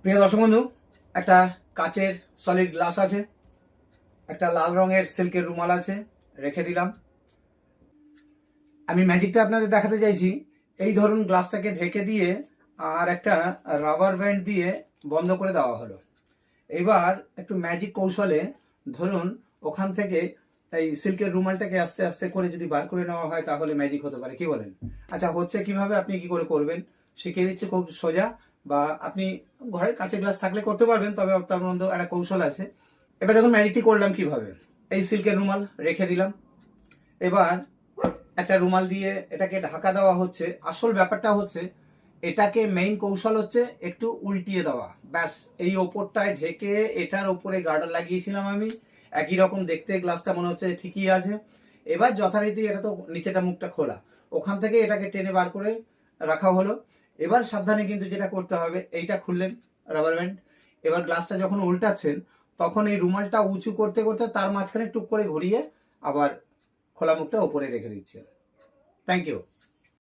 প্রিয় দর্শক বন্ধু, একটা কাচের সলিড গ্লাস আছে, একটা লাল রঙের সিল্কের রুমাল আছে, রেখে দিলাম। আমি ম্যাজিকটা আপনাদের দেখাতে চাইছি। এই ধরুন গ্লাসটাকে ঢেকে দিয়ে আর একটা রাবার ব্যান্ড দিয়ে বন্ধ করে দেওয়া হলো। এবার একটু ম্যাজিক কৌশলে ধরুন ওখান থেকে এই সিল্কের রুমালটাকে আস্তে আস্তে করে যদি বার করে নেওয়া হয় তাহলে ম্যাজিক হতে পারে, কি বলেন? আচ্ছা, হচ্ছে কিভাবে, আপনি কি করে করবেন শিখিয়ে দিচ্ছি, খুব সোজা। বা আপনি ঘরের কাঁচের গ্লাস থাকলে করতে পারবেন, তবে তার মধ্যে একটা কৌশল আছে। এবার দেখুন ম্যাজিকটি করলাম কিভাবে। এই সিল্কের রুমাল রেখে দিলাম। এবার একটা রুমাল দিয়ে এটাকে ঢাকা দেওয়া হচ্ছে। আসল ব্যাপারটা হচ্ছে এটাকে মেইন কৌশল হচ্ছে একটু উল্টিয়ে দেওয়া, ব্যাস। এই ওপরটায় ঢেকে এটার ওপরে গার্ডার লাগিয়েছিলাম আমি, একই রকম দেখতে, গ্লাসটা মনে হচ্ছে ঠিকই আছে। এবার যথারীতি এটা তো নিচেটা মুখটা খোলা, ওখান থেকে এটাকে টেনে বার করে রাখা হলো। এবার সাবধানে কিন্তু যেটা করতে হবে, এইটা খুললেন রাবার ব্যান্ড। এবার গ্লাসটা যখন উল্টাচ্ছেন তখন এই রুমালটা উঁচু করতে করতে তার মাঝখানে টুক করে ঘুরিয়ে আবার খোলা মুখটা ওপরে রেখে দিচ্ছে। Thank you.